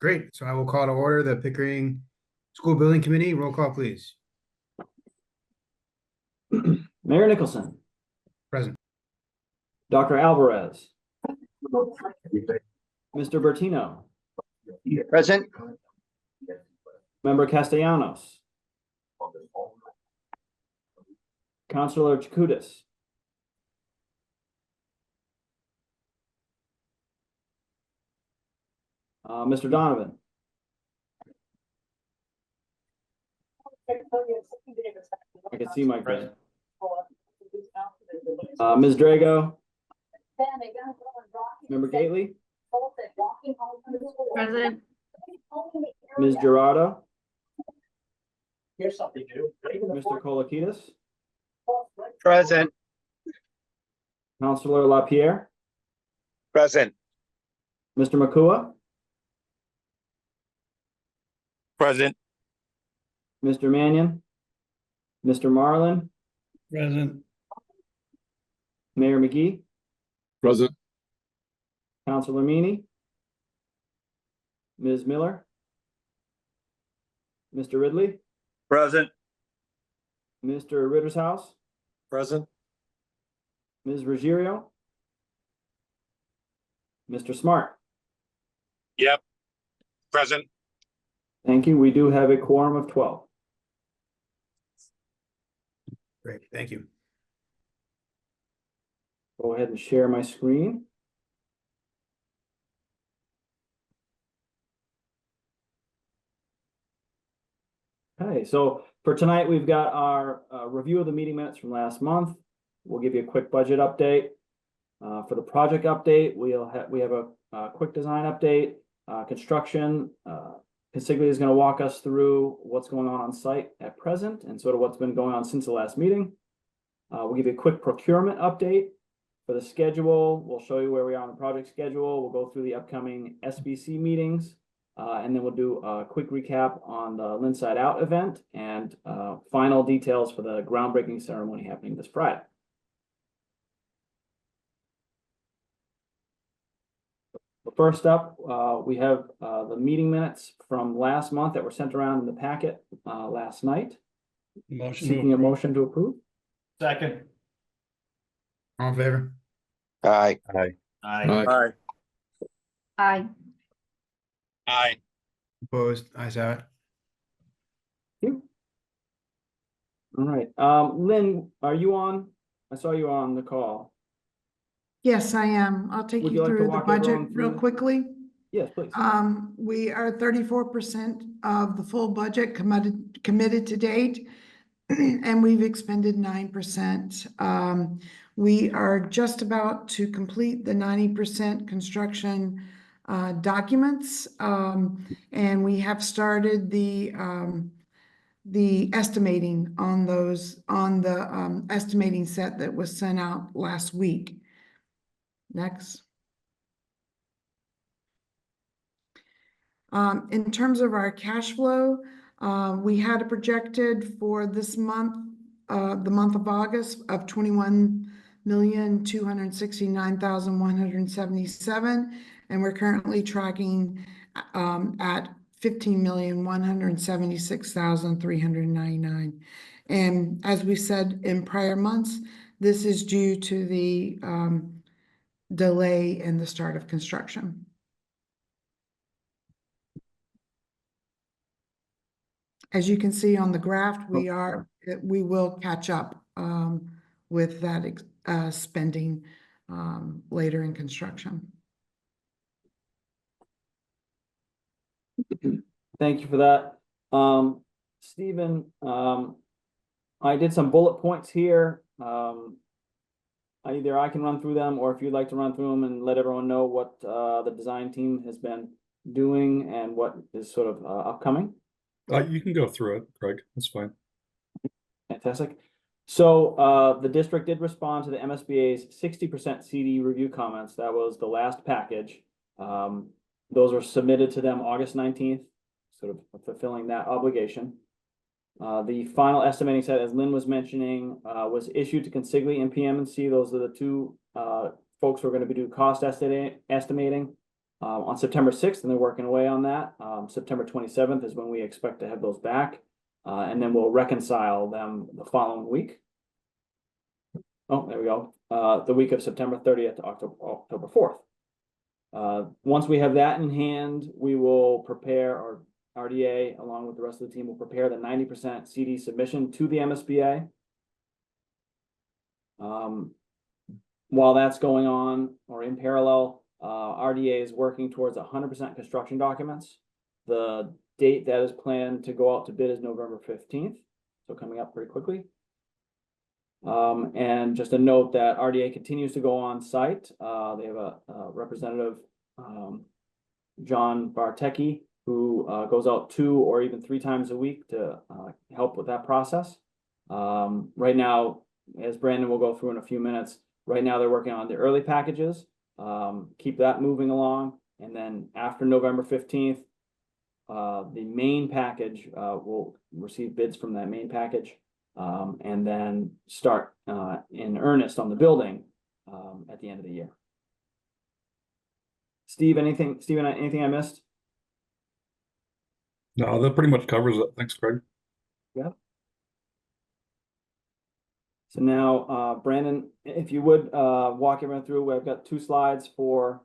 Great. So I will call to order the Pickering School Building Committee. Roll call, please. Mayor Nicholson, Present. Dr. Alvarez, Mr. Bertino, Present. Member Castellanos, Councilor Chakoudas, Mr. Donovan, I can see my friend. Ms. Drago, Member Gately, Present. Ms. Gerardo, Here's something new. Mr. Kolokides, Present. Councilor LaPierre, Present. Mr. Makua, Present. Mr. Mannion, Mr. Marlin, Present. Mayor McGee, Present. Councilor Meany, Ms. Miller, Mr. Ridley, Present. Mr. Rittershouse, Present. Ms. Ruggiero, Mr. Smart. Yep. Present. Thank you. We do have a quorum of 12. Great. Thank you. Go ahead and share my screen. Okay, so for tonight, we've got our review of the meeting minutes from last month. We'll give you a quick budget update. For the project update, we have a quick design update, construction. Consigli is going to walk us through what's going on site at present and sort of what's been going on since the last meeting. We'll give you a quick procurement update. For the schedule, we'll show you where we are on the project schedule. We'll go through the upcoming SBC meetings, and then we'll do a quick recap on the Lynn Side Out event and final details for the groundbreaking ceremony happening this Friday. First up, we have the meeting minutes from last month that were sent around in the packet last night. Seeking a motion to approve. Second. All in favor? Aye. Aye. Aye. Aye. Aye. Opposed? Ayes have it. Thank you. All right, Lynn, are you on? I saw you on the call. Yes, I am. I'll take Would you you like to through the walk budget everyone real through? quickly. Yes, please. We are 34% of the full budget committed to date, and we've expended 9%. We are just about to complete the 90% construction documents, and we have started the estimating on those, on the estimating set that was sent out last week. Next. In terms of our cash flow, we had a projected for this month, the month of August, of 21,269,177, and we're currently tracking at 15,176,399. And as we said in prior months, this is due to the delay in the start of construction. As you can see on the graph, we will catch up with that spending later in construction. Thank you for that. Stephen, I did some bullet points here. Either I can run through them, or if you'd like to run through them and let everyone know what the design team has been doing and what is sort of upcoming. You can go through it, Craig. That's fine. Fantastic. So the district did respond to the MSBA's 60% CD review comments. That was the last package. Those were submitted to them August 19th, sort of fulfilling that obligation. The final estimating set, as Lynn was mentioning, was issued to Consigli and PM&C. Those are the two folks who are going to be doing cost estimating. on September 6th, and they're working away on that. September 27th is when we expect to have those back. And then we'll reconcile them the following week. Oh, there we go. The week of September 30th to October 4th. Once we have that in hand, we will prepare, our RDA, along with the rest of the team, will prepare the 90% CD submission to the MSBA. While that's going on, or in parallel, RDA is working towards 100% construction documents. The date that is planned to go out to bid is November 15th, so coming up pretty quickly. And just a note that RDA continues to go on site. They have a representative, John Bartecki, who goes out 2 or even 3 times a week to help with that process. Right now, as Brandon will go through in a few minutes, right now they're working on the early packages. Keep that moving along, and then after November 15th, the main package will receive bids from that main package, and then start in earnest on the building at the end of the year. Steven, anything I missed? No, that pretty much covers it. Thanks, Craig. Yeah. So now, Brandon, if you would walk everyone through, I've got 2 slides for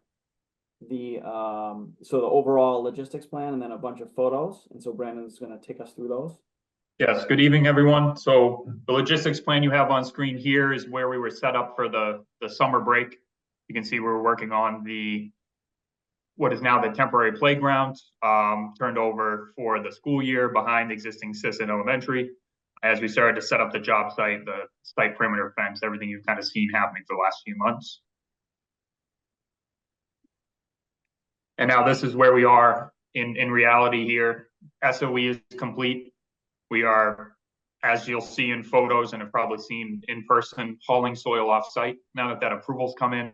the so the overall logistics plan, and then a bunch of photos. And so Brandon's going to take us through those. Yes, good evening, everyone. So the logistics plan you have on screen here is where we were set up for the summer break. You can see we're working on what is now the temporary playground, turned over for the school year behind existing Sisson Elementary. As we started to set up the job site, the site perimeter fence, everything you've kind of seen happening for the last few months. And now this is where we are in reality here. SOE is complete. We are, as you'll see in photos and have probably seen in person, hauling soil off site. Now that approval's come in,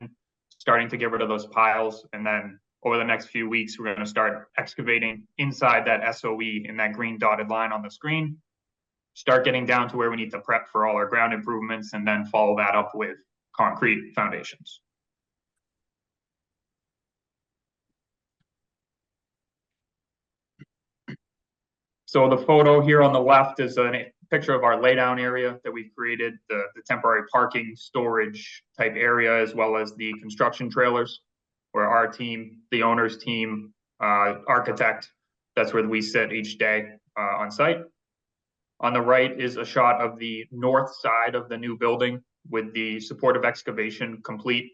starting to get rid of those piles. And then over the next few weeks, we're going to start excavating inside that SOE in that green dotted line on the screen. Start getting down to where we need to prep for all our ground improvements, and then follow that up with concrete foundations. So the photo here on the left is a picture of our laydown area that we've created, the temporary parking storage type area, as well as the construction trailers, where our team, the owner's team, architect, that's where we sit each day on site. On the right is a shot of the north side of the new building with the supportive excavation complete,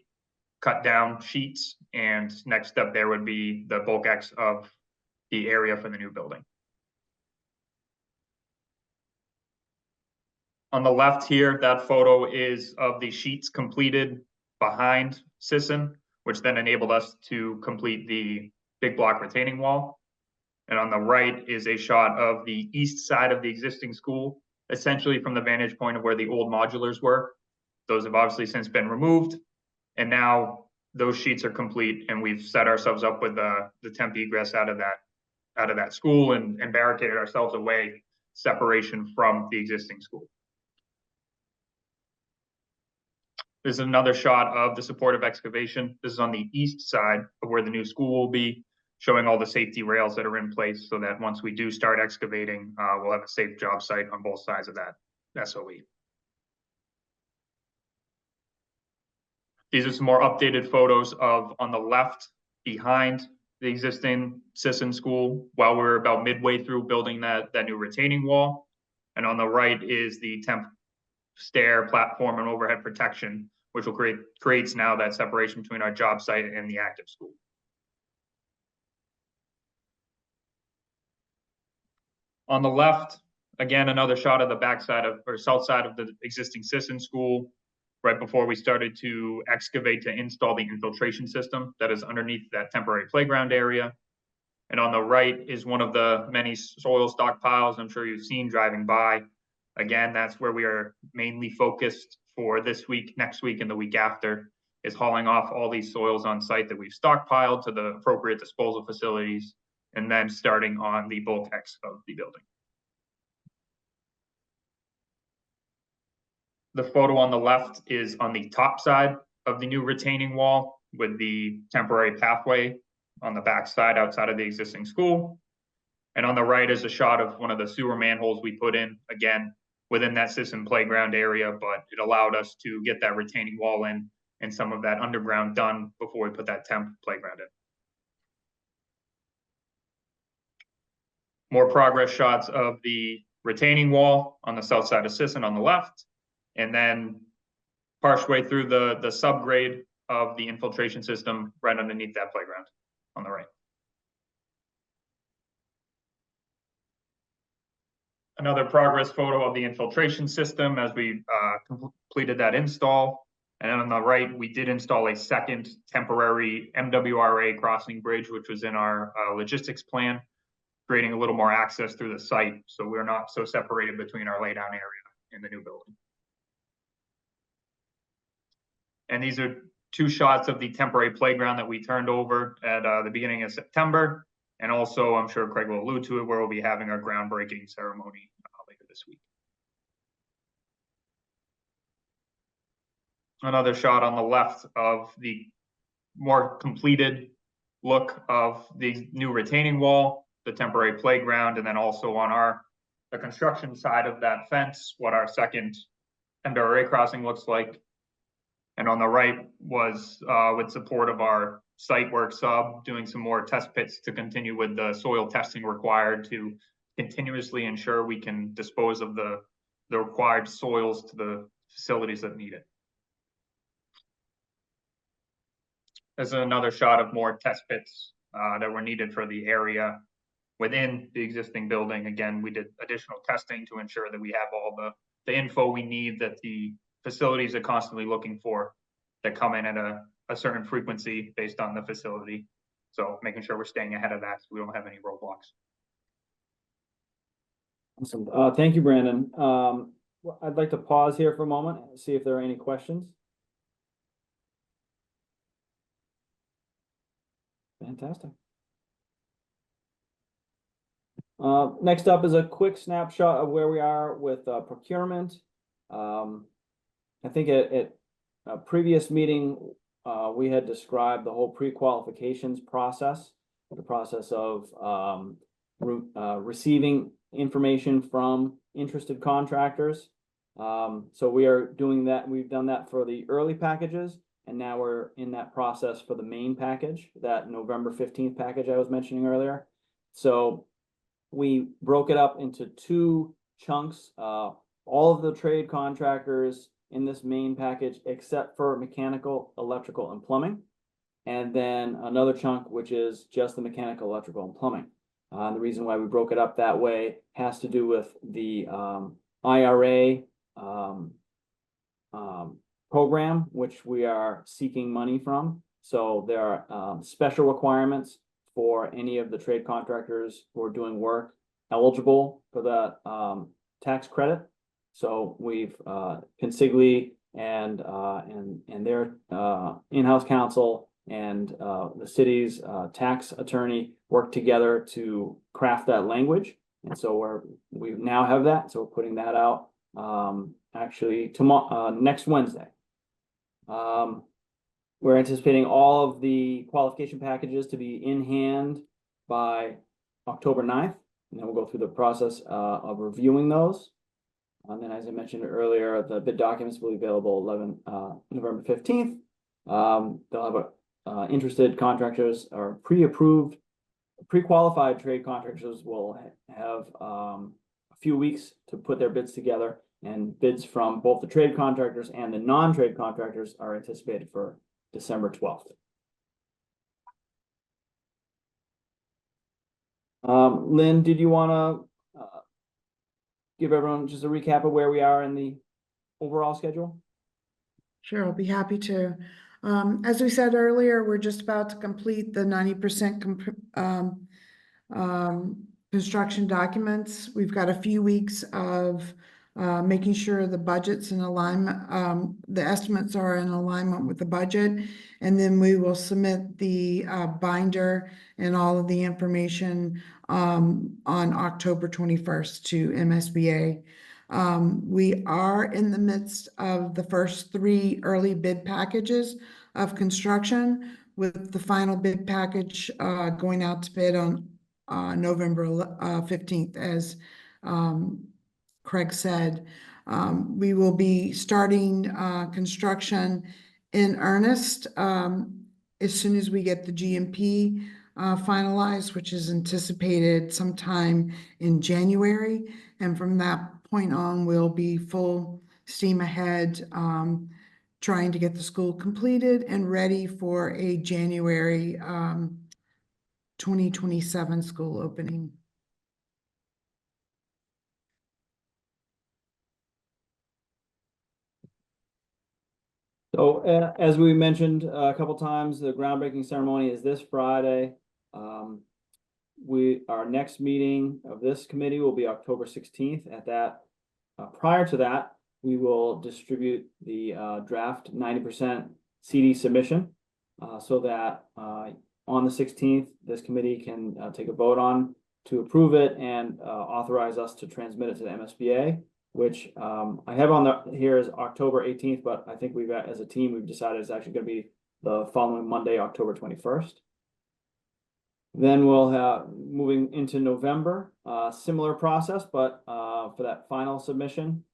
cut down sheets, and next step there would be the bulk X of the area for the new building. On the left here, that photo is of the sheets completed behind Sisson, which then enabled us to complete the big block retaining wall. And on the right is a shot of the east side of the existing school, essentially from the vantage point of where the old modulars were. Those have obviously since been removed, and now those sheets are complete, and we've set ourselves up with the temp egress out of that school and barricaded ourselves away, separation from the existing school. This is another shot of the supportive excavation. This is on the east side of where the new school will be, showing all the safety rails that are in place so that once we do start excavating, we'll have a safe job site on both sides of that SOE. These are some more updated photos of, on the left, behind the existing Sisson school, while we're about midway through building that new retaining wall. And on the right is the temp stair, platform, and overhead protection, which will creates now that separation between our job site and the active school. On the left, again, another shot of the backside of, or south side of the existing Sisson school, right before we started to excavate to install the infiltration system that is underneath that temporary playground area. And on the right is one of the many soil stockpiles I'm sure you've seen driving by. Again, that's where we are mainly focused for this week, next week, and the week after, is hauling off all these soils on site that we've stockpiled to the appropriate disposal facilities, and then starting on the bulk X of the building. The photo on the left is on the top side of the new retaining wall with the temporary pathway on the backside outside of the existing school. And on the right is a shot of one of the sewer manholes we put in, again, within that Sisson playground area, but it allowed us to get that retaining wall in and some of that underground done before we put that temp playground in. More progress shots of the retaining wall on the south side of Sisson on the left, and then partially through the subgrade of the infiltration system right underneath that playground on the right. Another progress photo of the infiltration system as we completed that install. And then on the right, we did install a second temporary MWRA crossing bridge, which was in our logistics plan, creating a little more access through the site, so we're not so separated between our laydown area and the new building. And these are two shots of the temporary playground that we turned over at the beginning of September. And also, I'm sure Craig will allude to it, where we'll be having our groundbreaking ceremony later this week. Another shot on the left of the more completed look of the new retaining wall, the temporary playground, and then also on the construction side of that fence, what our second MWRA crossing looks like. And on the right was with support of our site work sub, doing some more test pits to continue with the soil testing required to continuously ensure we can dispose of the required soils to the facilities that need it. There's another shot of more test pits that were needed for the area within the existing building. Again, we did additional testing to ensure that we have all the info we need, that the facilities are constantly looking for, that come in at a certain frequency based on the facility. So making sure we're staying ahead of that so we don't have any roadblocks. Awesome. Thank you, Brandon. I'd like to pause here for a moment and see if there are any questions. Fantastic. Next up is a quick snapshot of where we are with procurement. I think at a previous meeting, we had described the whole pre-qualifications process, the process of receiving information from interested contractors. So we are doing that. We've done that for the early packages, and now we're in that process for the main package, that November 15th package I was mentioning earlier. So we broke it up into two chunks. All of the trade contractors in this main package, except for mechanical, electrical, and plumbing. And then another chunk, which is just the mechanical, electrical, and plumbing. The reason why we broke it up that way has to do with the IRA program, which we are seeking money from. So there are special requirements for any of the trade contractors who are doing work eligible for that tax credit. So we've Consigli and their in-house counsel and the city's tax attorney work together to craft that language. And so we now have that. So we're putting that out actually tomorrow, next Wednesday. We're anticipating all of the qualification packages to be in hand by October 9th. And then we'll go through the process of reviewing those. And then, as I mentioned earlier, the bid documents will be available November 15th. They'll have interested contractors or pre-approved, pre-qualified trade contractors will have a few weeks to put their bids together, and bids from both the trade contractors and the non-trade contractors are anticipated for December 12th. Lynn, did you want to give everyone just a recap of where we are in the overall schedule? Sure, I'll be happy to. As we said earlier, we're just about to complete the 90% construction documents. We've got a few weeks of making sure the budget's in alignment, the estimates are in alignment with the budget, and then we will submit the binder and all of the information on October 21st to MSBA. We are in the midst of the first 3 early bid packages of construction. with the final bid package going out to bid on November 15th, as Craig said. We will be starting construction in earnest as soon as we get the GMP finalized, which is anticipated sometime in January. And from that point on, we'll be full steam ahead, trying to get the school completed and ready for a January 2027 school opening. So as we mentioned a couple times, the groundbreaking ceremony is this Friday. Our next meeting of this committee will be October 16th. At that, prior to that, we will distribute the draft 90% CD submission so that on the 16th, this committee can take a vote on to approve it and authorize us to transmit it to the MSBA, which I have on here is October 18th, but I think we've as a team, we've decided it's actually going to be the following Monday, October 21st. Then we'll have, moving into November, similar process, but for that final submission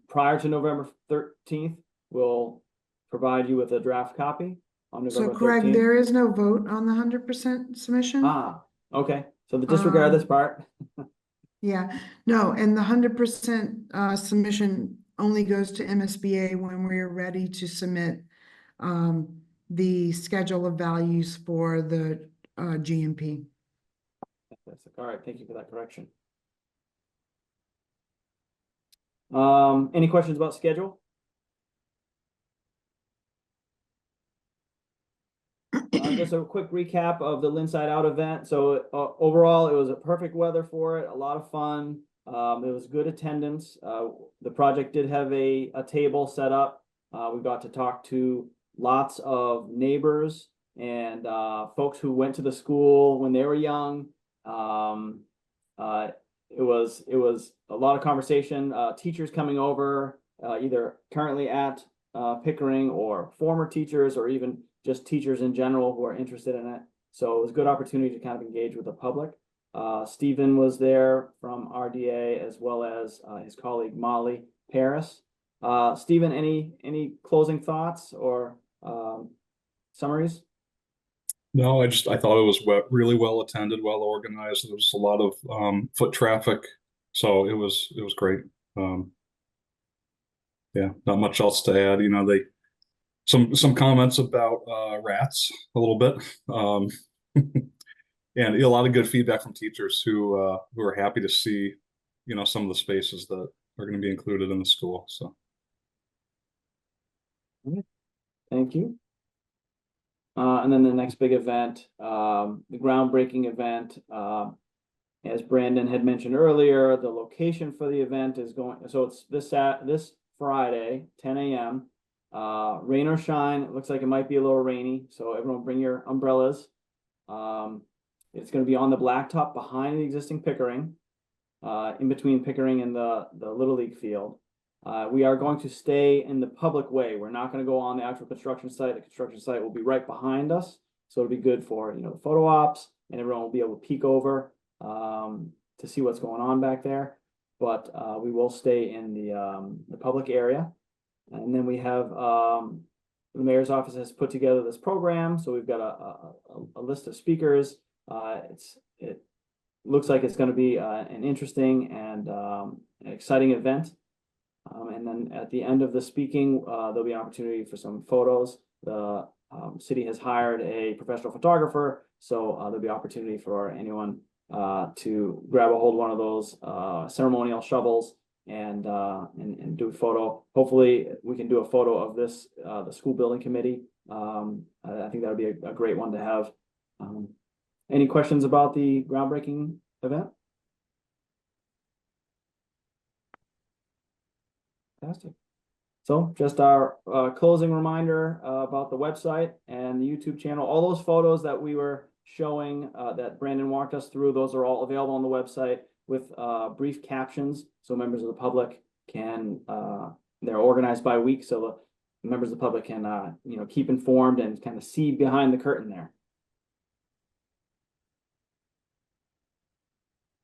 prior to November 13th, we'll provide you with a draft copy on November 13th. So Craig, there is no vote on the 100% submission? Okay. So disregard this part. Yeah, no, and the 100% submission only goes to MSBA when we're ready to submit the schedule of values for the GMP. Fantastic. All right, thank you for that correction. Any questions about schedule? Just a quick recap of the Lynn Side Out event. So overall, it was a perfect weather for it, a lot of fun. It was good attendance. The project did have a table set up. We got to talk to lots of neighbors and folks who went to the school when they were young. It was a lot of conversation, teachers coming over, either currently at Pickering or former teachers, or even just teachers in general who are interested in it. So it was a good opportunity to kind of engage with the public. Stephen was there from RDA, as well as his colleague Molly Paris. Stephen, any closing thoughts or summaries? No, I thought it was really well attended, well organized. There was a lot of foot traffic, so it was great. Yeah, not much else to add. You know, some comments about rats a little bit, and a lot of good feedback from teachers who are happy to see, you know, some of the spaces that are going to be included in the school. So, thank you. And then the next big event, the groundbreaking event, as Brandon had mentioned earlier, the location for the event is so it's this Friday, 10 a.m. Rain or shine. It looks like it might be a little rainy, so everyone bring your umbrellas. It's going to be on the blacktop behind the existing Pickering, in between Pickering and the Little League field. We are going to stay in the public way. We're not going to go on the actual construction site. The construction site will be right behind us, so it'll be good for, you know, the photo ops, and everyone will be able to peek over to see what's going on back there. But we will stay in the public area. And then we have the mayor's office has put together this program. So we've got a list of speakers. It looks like it's going to be an interesting and an exciting event. And then at the end of the speaking, there'll be an opportunity for some photos. The city has hired a professional photographer, so there'll be opportunity for anyone to grab a hold of one of those ceremonial shovels and do a photo. Hopefully we can do a photo of this, the school building committee. I think that would be a great one to have. Any questions about the groundbreaking event? Fantastic. So just our closing reminder about the website and the YouTube channel. All those photos that we were showing that Brandon walked us through, those are all available on the website with brief captions, so members of the public can, they're organized by week, so members of the public can, you know, keep informed and kind of see behind the curtain there.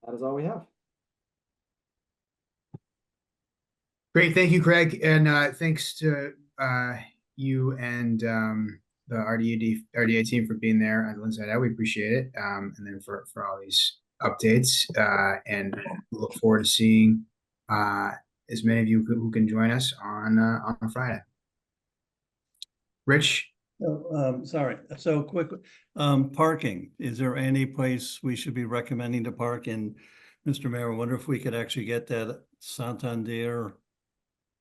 That is all we have. Great, thank you, Craig, and thanks to you and the RDA team for being there on Lynn's side. We appreciate it, and then for all these updates, and look forward to seeing as many of you who can join us on Friday. Rich? Oh, sorry. So quick, parking. Is there any place we should be recommending to park in? Mr. Mayor, I wonder if we could actually get that Santander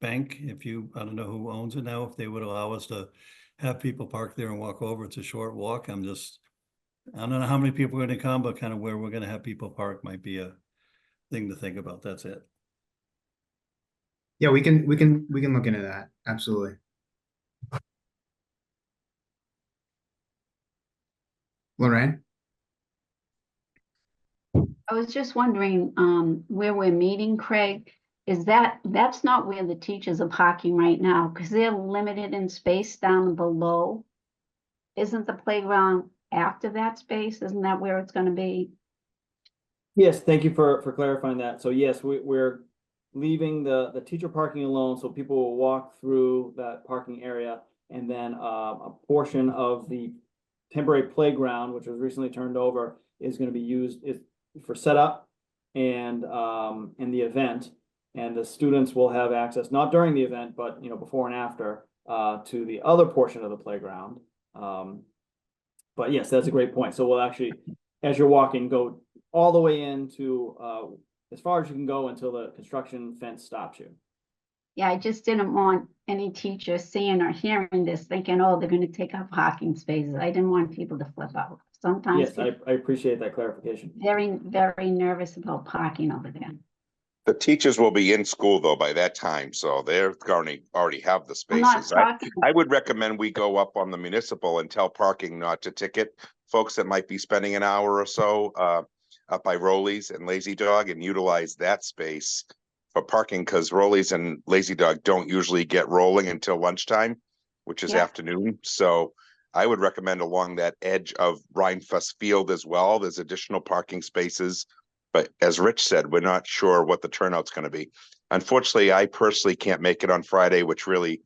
Bank, I don't know who owns it now, if they would allow us to have people park there and walk over. It's a short walk. I don't know how many people are going to come, but kind of where we're going to have people park might be a thing to think about. That's it. Yeah, we can look into that. Absolutely. Lorraine? I was just wondering, where we're meeting, Craig, that's not where the teachers are parking right now, because they're limited in space down below. Isn't the playground after that space? Isn't that where it's gonna be? Yes, thank you for clarifying that. So yes, we're leaving the teacher parking alone, so people will walk through that parking area, and then a portion of the temporary playground, which was recently turned over, is going to be used for setup and the event. And the students will have access, not during the event, but you know, before and after, to the other portion of the playground. But yes, that's a great point. So we'll actually, as you're walking, go all the way into as far as you can go until the construction fence stops you. Yeah, I just didn't want any teacher seeing or hearing this thinking, oh, they're gonna take up parking spaces. I didn't want people to flip out. Sometimes Yes, I appreciate that clarification. very, very nervous about parking over there. The teachers will be in school though by that time, so they're going to already have the I'm not spaces. talking, I would recommend we go up on the municipal and tell parking not to ticket folks that might be spending an hour or so up by Rollies and Lazy Dog and utilize that space for parking, because Rollies and Lazy Dog don't usually get rolling until lunchtime, which is Yeah. afternoon. So I would recommend along that edge of Rhinefest Field as well. There's additional parking spaces. But as Rich said, we're not sure what the turnout's going to be. Unfortunately, I personally can't make it on Friday, which really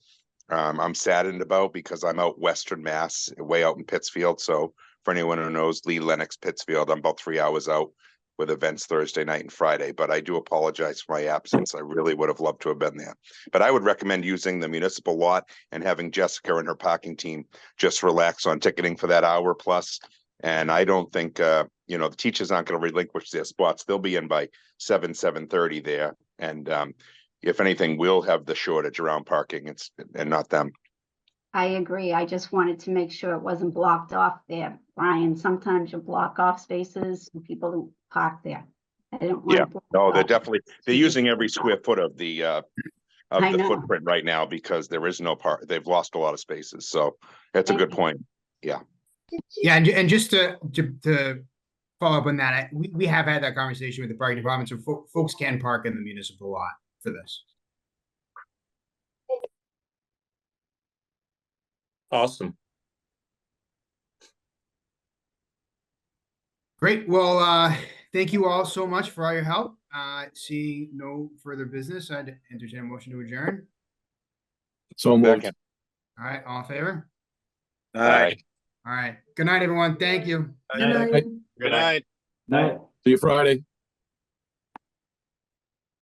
I'm saddened about, because I'm out Western Mass, way out in Pittsfield. So for anyone who knows Lee Lennox, Pittsfield, I'm about 3 hours out with events Thursday night and Friday. But I do apologize for my absence. I really would have loved to have been there. But I would recommend using the municipal lot and having Jessica and her parking team just relax on ticketing for that hour plus. And I don't think, you know, the teachers aren't going to relinquish their spots. They'll be in by 7:30 there. And if anything, we'll have the shortage around parking and not them. I agree. I just wanted to make sure it wasn't blocked off there, Brian. Sometimes you block off spaces and people don't park there. I didn't want. Yeah, to block no, they're off. definitely, they're using every square foot of the I know. footprint right now, because there is no park. They've lost a lot of spaces. So that's a Thank good you. point. Yeah. Yeah, and just to follow up on that, we have had that conversation with the parking department, so folks can park in the municipal lot for this. Awesome. Great. Well, thank you all so much for all your help. Seeing no further business, I'd entertain a motion to adjourn. So moved. Second. All right, all in favor? Aye. All right. Good night, everyone. Thank you. Good night. Good night. Night. See you Friday.